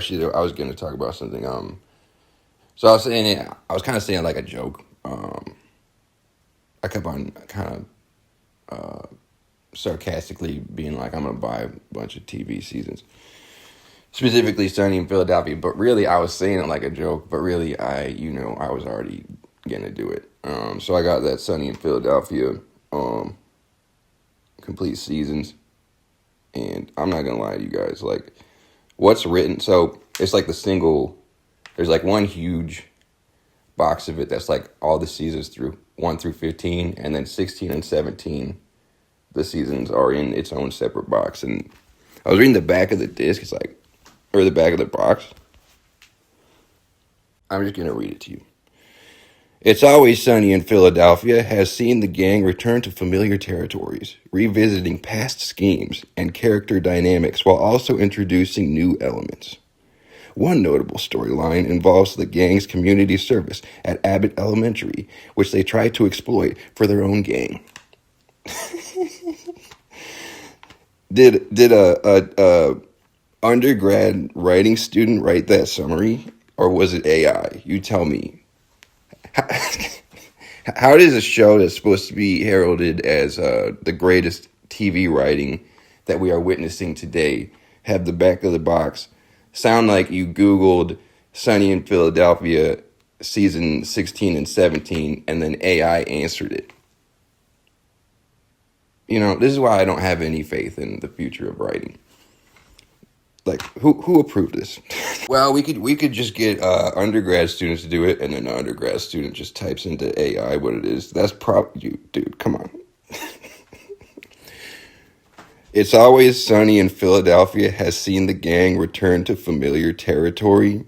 actually, I was going to talk about something. So I was saying it. I was kind of saying like a joke. I kept on kind of sarcastically being like, I'm going to buy a bunch of TV seasons, specifically Sunny in Philadelphia. But really, I was saying it like a joke. But really, I was already gonna do it. So I got that Sunny in Philadelphia complete seasons, and I'm not gonna lie to you guys. Like, what's written? So it's like the single. There's like one huge box of it that's like all the seasons through 1 through 15, and then 16 and 17. The seasons are in its own separate box, and I was reading the back of the disc. It's like, or the back of the box. I'm just gonna read it to you. It's Always Sunny in Philadelphia has seen the gang return to familiar territories, revisiting past schemes and character dynamics while also introducing new elements. One notable storyline involves the gang's community service at Abbott Elementary, which they try to exploit for their own gang. Did a undergrad writing student write that summary, or was it AI? You tell me. How does a show that's supposed to be heralded as the greatest TV writing that we are witnessing today have the back of the box sound like you Googled Sunny in Philadelphia season 16 and 17 and then AI answered it? You know, this is why I don't have any faith in the future of writing. Like, who approved this? Well, we could just get undergrad students to do it, and then an undergrad student just types into AI what it is. That's you, dude. Come on. It's Always Sunny in Philadelphia has seen the gang return to familiar territory.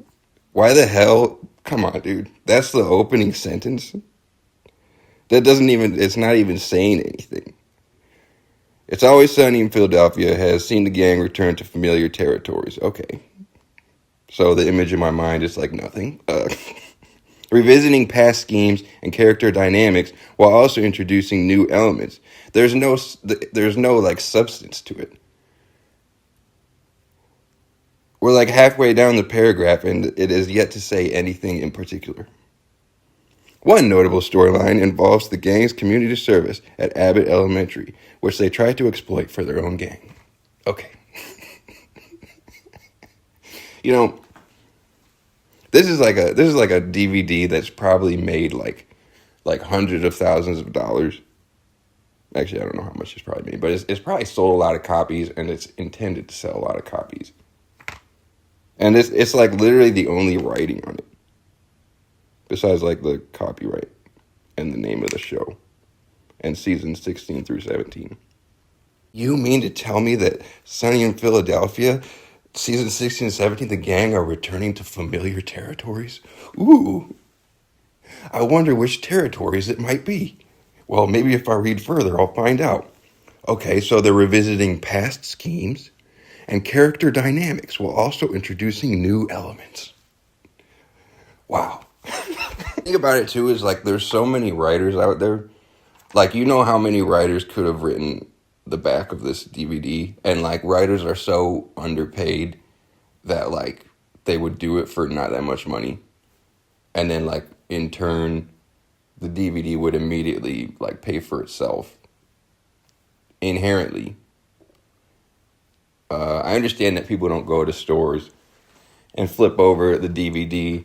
Why the hell? Come on, dude. That's the opening sentence. That doesn't even. It's not even saying anything. It's Always Sunny in Philadelphia has seen the gang return to familiar territories. Okay. So the image in my mind is like nothing. Revisiting past schemes and character dynamics while also introducing new elements. There's no like substance to it. We're like halfway down the paragraph and it is yet to say anything in particular. One notable storyline involves the gang's community service at Abbott Elementary, which they try to exploit for their own gang. Okay. You know, this is like a DVD that's probably made like hundreds of thousands of dollars. Actually, I don't know how much it's probably made, but it's probably sold a lot of copies, and it's intended to sell a lot of copies. And it's like literally the only writing on it, besides like the copyright and the name of the show, and seasons 16 through 17. You mean to tell me that Sunny in Philadelphia, season 16 and 17, the gang are returning to familiar territories? Ooh, I wonder which territories it might be. Well, maybe if I read further, I'll find out. Okay, so they're revisiting past schemes and character dynamics while also introducing new elements. Wow. The thing about it, too, is like there's so many writers out there. Like, you know how many writers could have written the back of this DVD? And, like, writers are so underpaid that, like, they would do it for not that much money. And then, like, in turn, the DVD would immediately, like, pay for itself. Inherently. I understand that people don't go to stores and flip over the DVD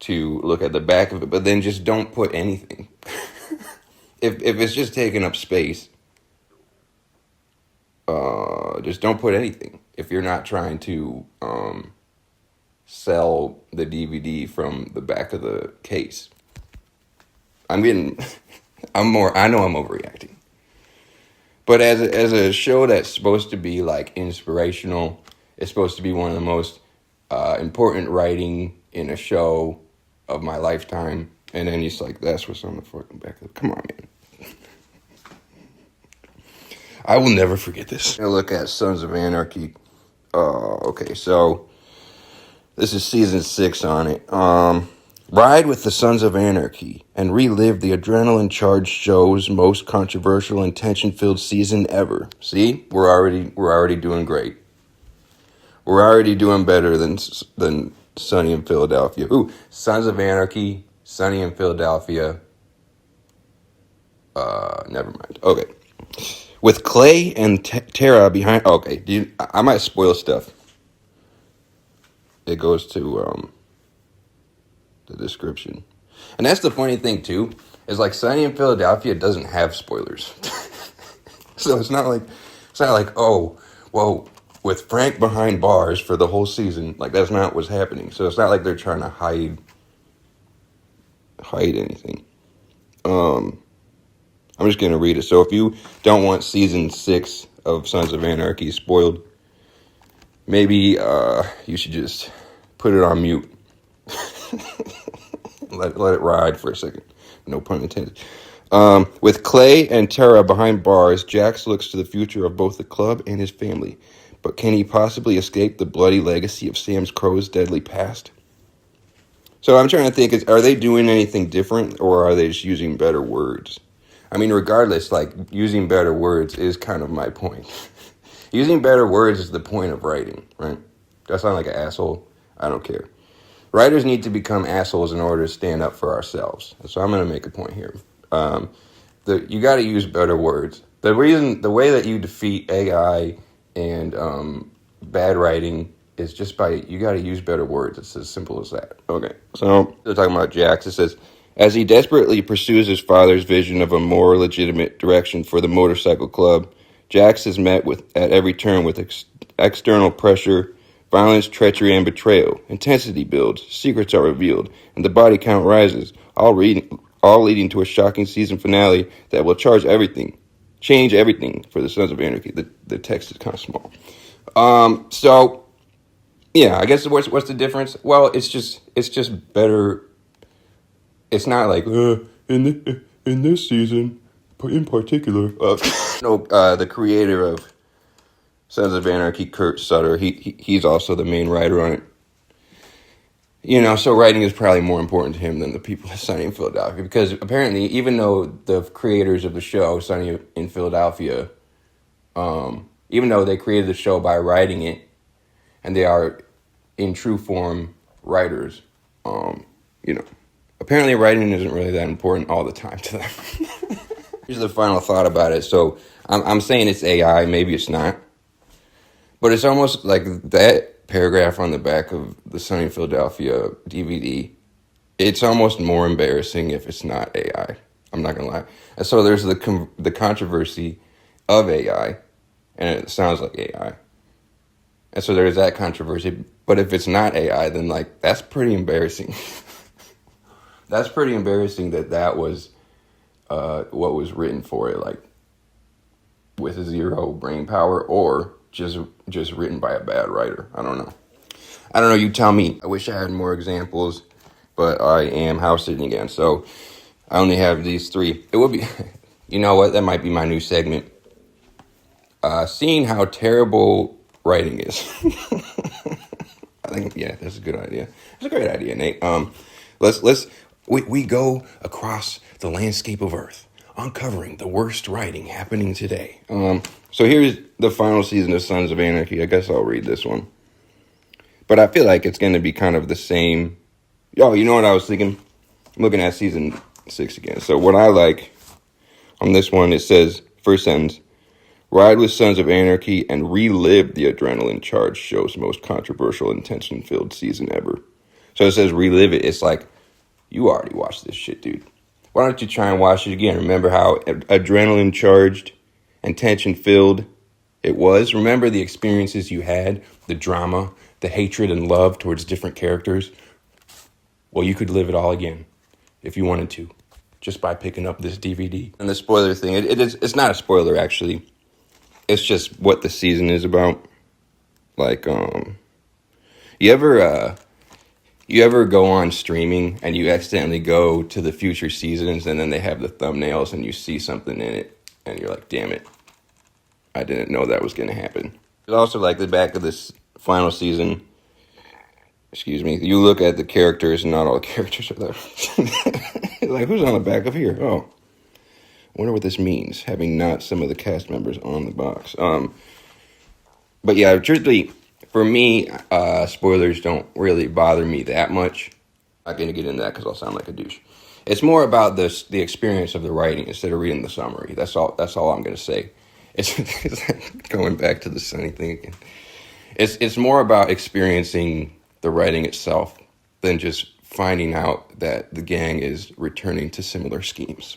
to look at the back of it, but then just don't put anything. If it's just taking up space, just don't put anything. If you're not trying to sell the DVD from the back of the case. I know I'm overreacting. But as a show that's supposed to be like inspirational, it's supposed to be one of the most important writing in a show of my lifetime. And then he's like, that's what's on the fucking back of it. Come on, man. I will never forget this. I look at Sons of Anarchy. Okay, so this is season 6 on it. Ride with the Sons of Anarchy and relive the adrenaline-charged show's most controversial and tension-filled season ever. See, we're already doing great. We're already doing better than Sunny in Philadelphia. Ooh, Sons of Anarchy, Sunny in Philadelphia. Never mind. Okay. With Clay and Tara behind... Okay, I might spoil stuff. It goes to the description. And that's the funny thing, too, is like Sunny in Philadelphia doesn't have spoilers. So it's not like, oh, well, with Frank behind bars for the whole season, like that's not what's happening. So it's not like they're trying to hide anything. I'm just gonna read it. So if you don't want season 6 of Sons of Anarchy spoiled, maybe you should just put it on mute. let it ride for a second. No pun intended. With Clay and Tara behind bars, Jax looks to the future of both the club and his family. But can he possibly escape the bloody legacy of Sam Crow's deadly past? So I'm trying to think, are they doing anything different, or are they just using better words? I mean, regardless, like, using better words is kind of my point. Using better words is the point of writing, right? Do I sound like an asshole? I don't care. Writers need to become assholes in order to stand up for ourselves. So I'm going to make a point here. You got to use better words. The way that you defeat AI and bad writing is just you got to use better words. It's as simple as that. Okay, so they're talking about Jax. It says, as he desperately pursues his father's vision of a more legitimate direction for the motorcycle club, Jax is met at every turn with external pressure, violence, treachery, and betrayal. Intensity builds, secrets are revealed, and the body count rises, all leading to a shocking season finale that will change everything for the Sons of Anarchy. The text is kind of small. So yeah, I guess what's the difference? Well, it's just better. It's not like in this season in particular. The creator of Sons of Anarchy, Kurt Sutter, he's also the main writer on it. You know, so writing is probably more important to him than the people at Sunny in Philadelphia, because apparently, even though the creators of the show Sunny in Philadelphia, even though they created the show by writing it, and they are in true form writers, apparently writing isn't really that important all the time to them. Here's the final thought about it. So I'm saying it's AI, maybe it's not, but it's almost like that paragraph on the back of the Sunny in Philadelphia DVD. It's almost more embarrassing if it's not AI. I'm not gonna lie. And so there's the controversy of AI, and it sounds like AI. And so there's that controversy. But if it's not AI, then like that's pretty embarrassing. That's pretty embarrassing that was what was written for it, like with zero brain power, or just written by a bad writer. I don't know. You tell me. I wish I had more examples, but I am house sitting again, so I only have these 3. It would be, you know what? That might be my new segment. Seeing how terrible writing is. I think, yeah, that's a good idea. It's a great idea, Nate. We go across the landscape of Earth, uncovering the worst writing happening today. So here's the final season of Sons of Anarchy. I guess I'll read this one, but I feel like it's going to be kind of the same. Oh, you know what I was thinking? I'm looking at season 6 again. So what I like on this one, it says, first sentence, ride with Sons of Anarchy and relive the adrenaline-charged show's most controversial and tension-filled season ever. So it says relive it. It's like, you already watched this shit, dude. Why don't you try and watch it again? Remember how adrenaline-charged and tension-filled it was? Remember the experiences you had, the drama, the hatred and love towards different characters? Well, you could live it all again if you wanted to, just by picking up this DVD. And the spoiler thing, it's not a spoiler, actually. It's just what the season is about. Like, you ever go on streaming and you accidentally go to the future seasons and then they have the thumbnails and you see something in it and you're like, damn it, I didn't know that was going to happen. It's also like the back of this final season. Excuse me. You look at the characters and not all the characters are there. Like, who's on the back of here? Oh. I wonder what this means, having not some of the cast members on the box. But yeah, truthfully, for me, spoilers don't really bother me that much. I'm not going to get into that because I'll sound like a douche. It's more about the experience of the writing instead of reading the summary. That's all. That's all I'm going to say. It's going back to the Sunny thing again. It's more about experiencing the writing itself than just finding out that the gang is returning to similar schemes.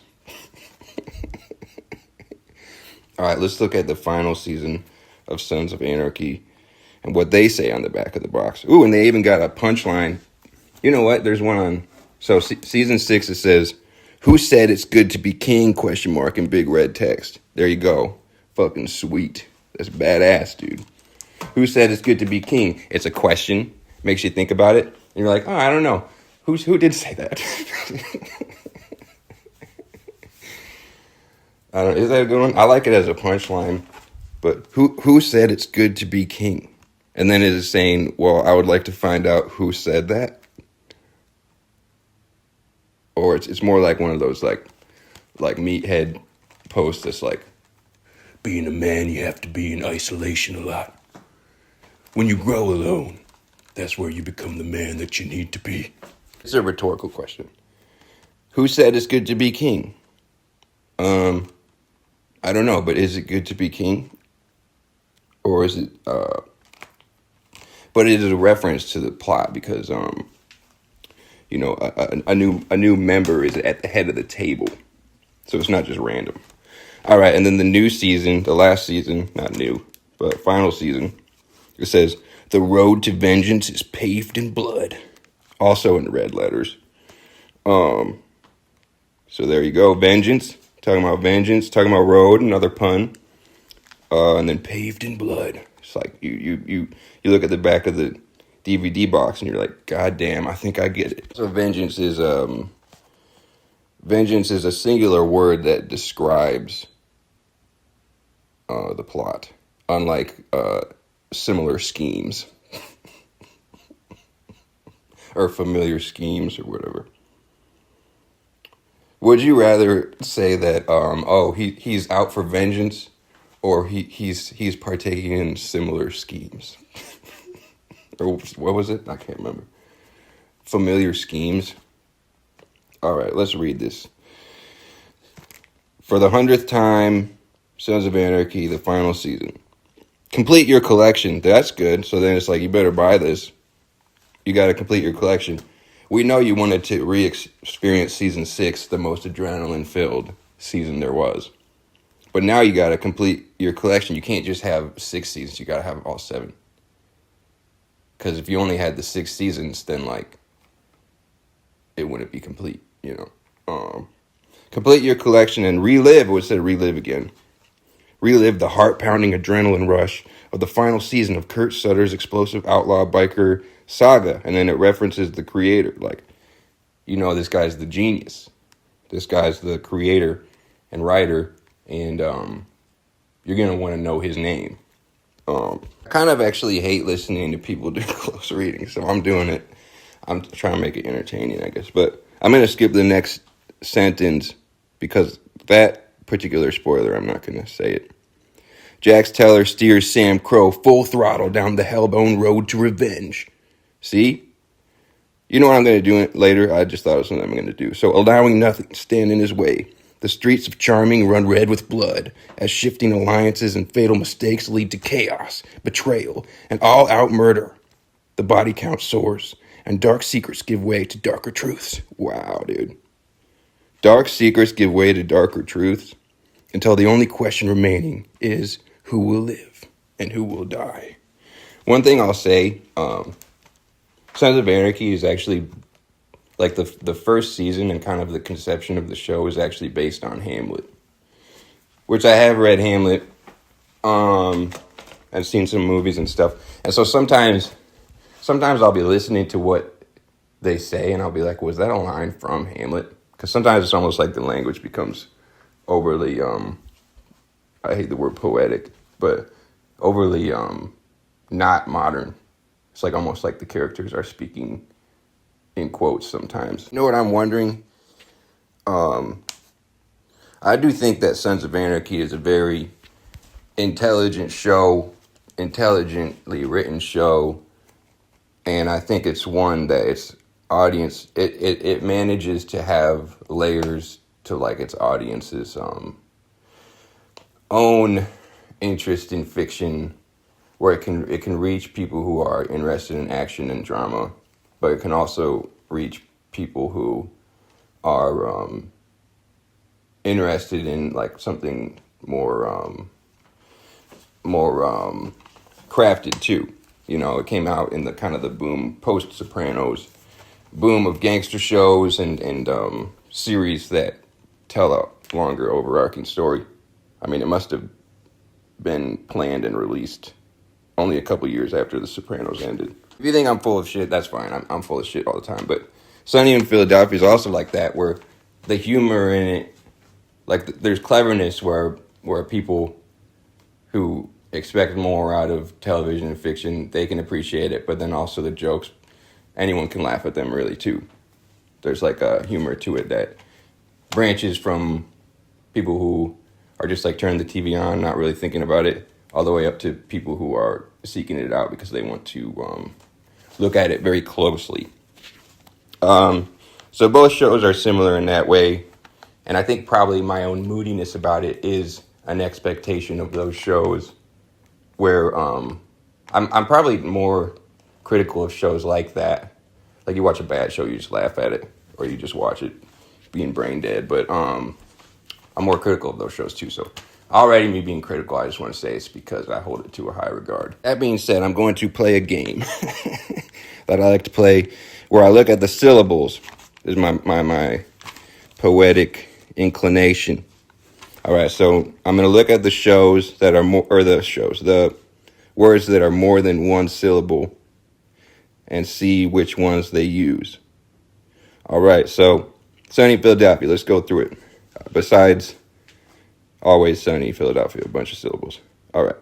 All right, let's look at the final season of Sons of Anarchy and what they say on the back of the box. Ooh, and they even got a punchline. You know what? There's one on. So season 6, it says, "Who said it's good to be king?" Question mark in big red text. There you go. Fucking sweet. That's badass, dude. Who said it's good to be king? It's a question. Makes you think about it. And you're like, oh, I don't know. Who did say that? I don't. Is that a good one? I like it as a punchline. But who said it's good to be king? And then it is saying, well, I would like to find out who said that. Or it's more like one of those like meathead posts that's like, being a man, you have to be in isolation a lot. When you grow alone, that's where you become the man that you need to be. It's a rhetorical question. Who said it's good to be king? I don't know, but is it good to be king? Or is it, but it is a reference to the plot because, you know, a new member is at the head of the table. So it's not just random. All right, and then the new season, the last season, not new, but final season, it says, "The road to vengeance is paved in blood." Also in red letters. So there you go, vengeance. Talking about vengeance, talking about road, another pun. And then paved in blood. It's like you look at the back of the DVD box and you're like, God damn, I think I get it. So vengeance is a singular word that describes the plot, unlike similar schemes or familiar schemes or whatever. Would you rather say that he's out for vengeance, or he's partaking in similar schemes? Or what was it? I can't remember. Familiar schemes. All right, let's read this. For the 100th time, Sons of Anarchy, the final season. Complete your collection. That's good. So then it's like, you better buy this. You got to complete your collection. We know you wanted to re-experience season 6, the most adrenaline-filled season there was. But now you got to complete your collection. You can't just have 6 seasons. You got to have all 7. Because if you only had the 6 seasons, then, like, it wouldn't be complete, you know. Complete your collection and relive, or instead of relive again, relive the heart-pounding adrenaline rush of the final season of Kurt Sutter's explosive outlaw biker saga. And then it references the creator. Like, you know, this guy's the genius. This guy's the creator and writer. And you're going to want to know his name. I kind of actually hate listening to people do close reading, so I'm doing it. I'm trying to make it entertaining, I guess. But I'm going to skip the next sentence because that particular spoiler, I'm not going to say it. Jax Teller steers Sam Crow full throttle down the hellbone road to revenge. See? You know what I'm going to do later? I just thought it was something I'm going to do. So, allowing nothing to stand in his way. The streets of Charming run red with blood as shifting alliances and fatal mistakes lead to chaos, betrayal, and all-out murder. The body count soars, and dark secrets give way to darker truths. Wow, dude. Dark secrets give way to darker truths until the only question remaining is who will live and who will die. One thing I'll say, Sons of Anarchy is actually, like, the first season and kind of the conception of the show is actually based on Hamlet, which I have read Hamlet. I've seen some movies and stuff. And so sometimes I'll be listening to what they say and I'll be like, was that a line from Hamlet? Because sometimes it's almost like the language becomes overly, I hate the word poetic, but overly not modern. It's like almost like the characters are speaking in quotes sometimes. You know what I'm wondering? I do think that Sons of Anarchy is a very intelligent show intelligently written show, and I think it's one that its audience it manages to have layers to like its audience's own interest in fiction, where it can reach people who are interested in action and drama, but it can also reach people who are interested in like something more crafted too. You know, it came out in the kind of the boom post Sopranos boom of gangster shows and series that tell a longer overarching story. I mean, it must have been planned and released only a couple years after The Sopranos ended. If you think I'm full of shit, that's fine. I'm full of shit all the time. But Sunny in Philadelphia is also like that, where the humor in it, like there's cleverness where people who expect more out of television and fiction, they can appreciate it. But then also the jokes, anyone can laugh at them really too. There's like a humor to it that branches from people who are just like turning the TV on, not really thinking about it, all the way up to people who are seeking it out because they want to look at it very closely. So both shows are similar in that way, and I think probably my own moodiness about it is an expectation of those shows, where I'm probably more critical of shows like that. Like you watch a bad show, you just laugh at it, or you just watch it being brain dead. But I'm more critical of those shows too. So already me being critical, I just want to say it's because I hold it to a high regard. That being said, I'm going to play a game that I like to play, where I look at the syllables. This is my poetic inclination. All right, so I'm going to look at the shows that are the words that are more than one syllable, and see which ones they use. All right, so Sunny Philadelphia, let's go through it. Besides Always Sunny Philadelphia, a bunch of syllables. All right.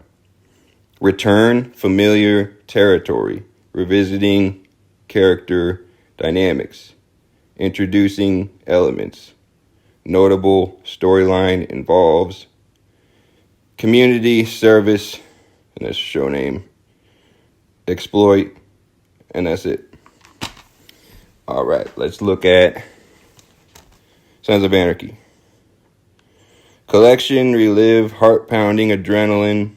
Return, familiar, territory, revisiting, character, dynamics, introducing, elements, notable, storyline, involves, community, service, and that's show name, exploit, and that's it. All right, let's look at Sons of Anarchy. Collection, relive, heart-pounding, adrenaline,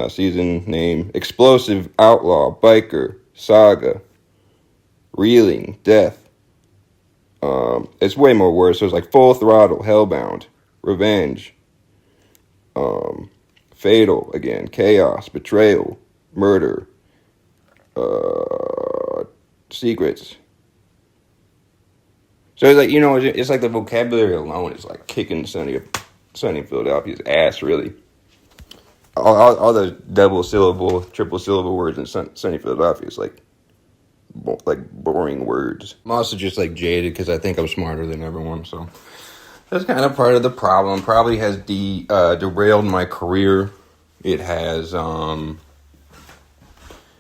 season name, explosive, outlaw, biker, saga, reeling, death. It's way more words. So it's like full throttle, hellbound, revenge, fatal, again, chaos, betrayal, murder, secrets. So it's like, it's like the vocabulary alone is like kicking Sunny Philadelphia's ass, really. All the double syllable, triple syllable words in Sunny Philadelphia is like boring words. I'm also just like jaded because I think I'm smarter than everyone, so that's kind of part of the problem. Probably has derailed my career. It has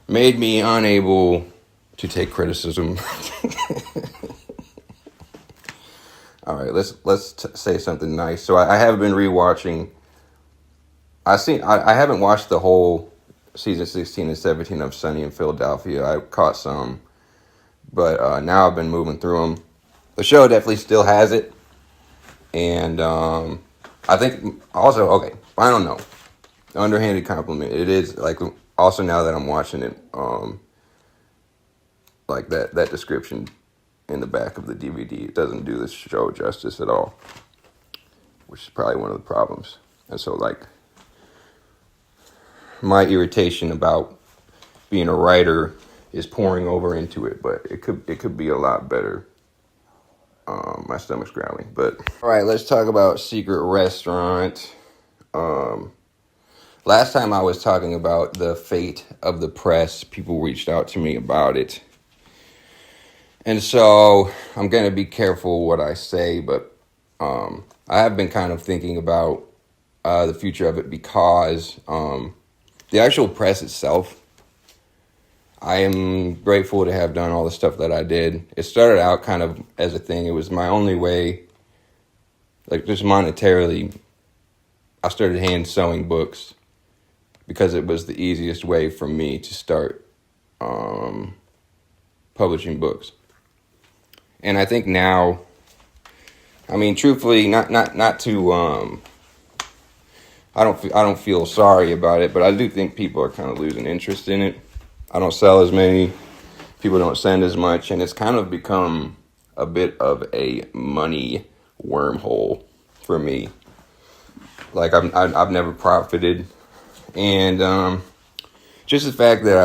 made me unable to take criticism. All right, let's say something nice. So I have been rewatching. I haven't watched the whole season 16 and 17 of Sunny in Philadelphia. I caught some, but now I've been moving through them. The show definitely still has it, and I think also final note, underhanded compliment. It is like also now that I'm watching it, like that description in the back of the DVD, it doesn't do this show justice at all, which is probably one of the problems. And so like my irritation about being a writer is pouring over into it, but it could be a lot better. My stomach's growling, but all right, let's talk about Secret Restaurant. Last time I was talking about the fate of the press, people reached out to me about it. And so I'm going to be careful what I say, but I have been kind of thinking about the future of it, because the actual press itself, I am grateful to have done all the stuff that I did. It started out kind of as a thing. It was my only way, like just monetarily. I started hand sewing books because it was the easiest way for me to start publishing books. And I think now, I mean, truthfully, not to I don't feel sorry about it, but I do think people are kind of losing interest in it. I don't sell as many, people don't send as much, and it's kind of become a bit of a money wormhole for me. Like I've never profited, and just the fact that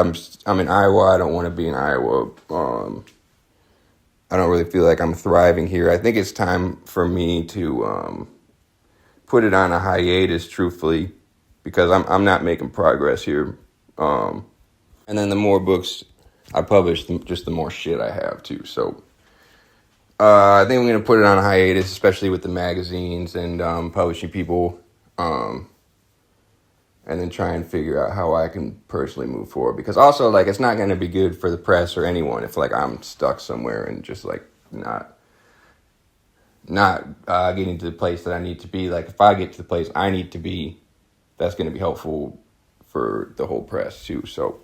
I'm in Iowa, I don't want to be in Iowa. I don't really feel like I'm thriving here. I think it's time for me to put it on a hiatus, truthfully, because I'm not making progress here. And then the more books I publish, just the more shit I have too. So I think I'm going to put it on a hiatus, especially with the magazines and publishing people, and then try and figure out how I can personally move forward. Because also, like, it's not going to be good for the press or anyone if, like, I'm stuck somewhere and just, like, not getting to the place that I need to be. Like, if I get to the place I need to be, that's going to be helpful for the whole press too. So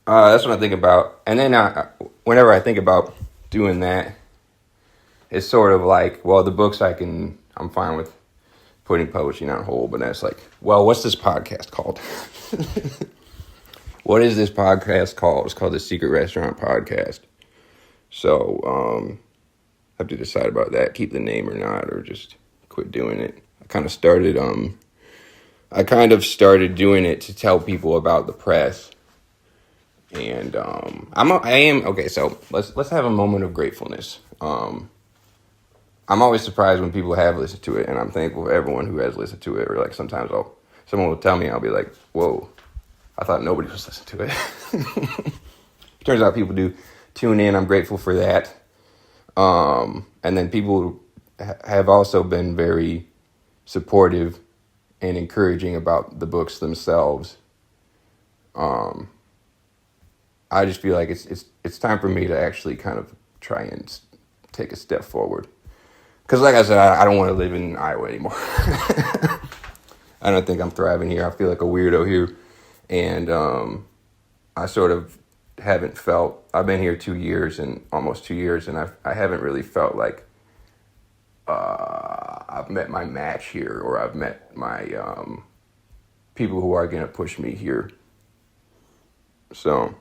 that's what I think about. And then whenever I think about doing that, it's sort of like, well, the books I'm fine with putting publishing on hold, but that's like, well, what's this podcast called? What is this podcast called? It's called the Secret Restaurant Podcast. So I have to decide about that, keep the name or not, or just quit doing it. I kind of started doing it to tell people about the press. And I am okay, so let's have a moment of gratefulness. I'm always surprised when people have listened to it, and I'm thankful for everyone who has listened to it. Or like sometimes someone will tell me, I'll be like, whoa, I thought nobody was listening to it. Turns out people do tune in. I'm grateful for that. And then people have also been very supportive and encouraging about the books themselves. I just feel like it's time for me to actually kind of try and take a step forward. Because like I said, I don't want to live in Iowa anymore. I don't think I'm thriving here. I feel like a weirdo here. And I sort of haven't felt, I've been here almost 2 years, and I haven't really felt like I've met my match here, or I've met my people who are going to push me here. So,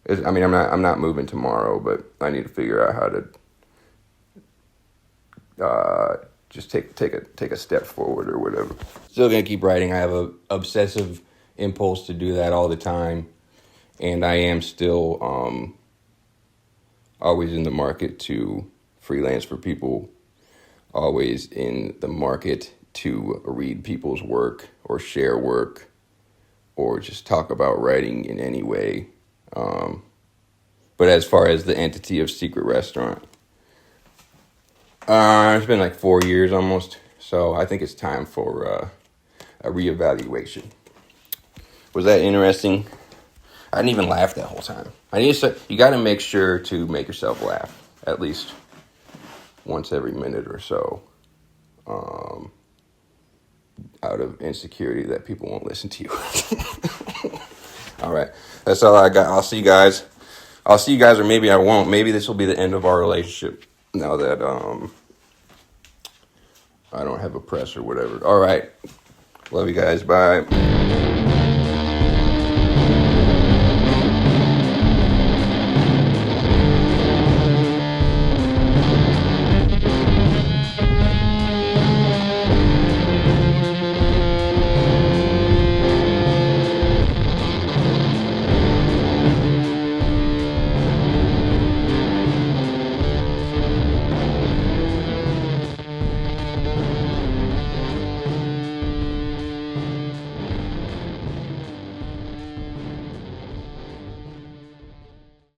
I'm not moving tomorrow, but I need to figure out how to just take a step forward or whatever. Still gonna keep writing. I have a obsessive impulse to do that all the time, and I am still always in the market to freelance for people, always in the market to read people's work or share work or just talk about writing in any way. But as far as the entity of Secret Restaurant, it's been like 4 years almost, so I think it's time for a reevaluation. Was that interesting? I didn't even laugh that whole time. You got to make sure to make yourself laugh at least once every minute or so, out of insecurity that people won't listen to you. All right, that's all I got. I'll see you guys, or maybe I won't. Maybe this will be the end of our relationship now that I don't have a press or whatever. All right, love you guys. Bye.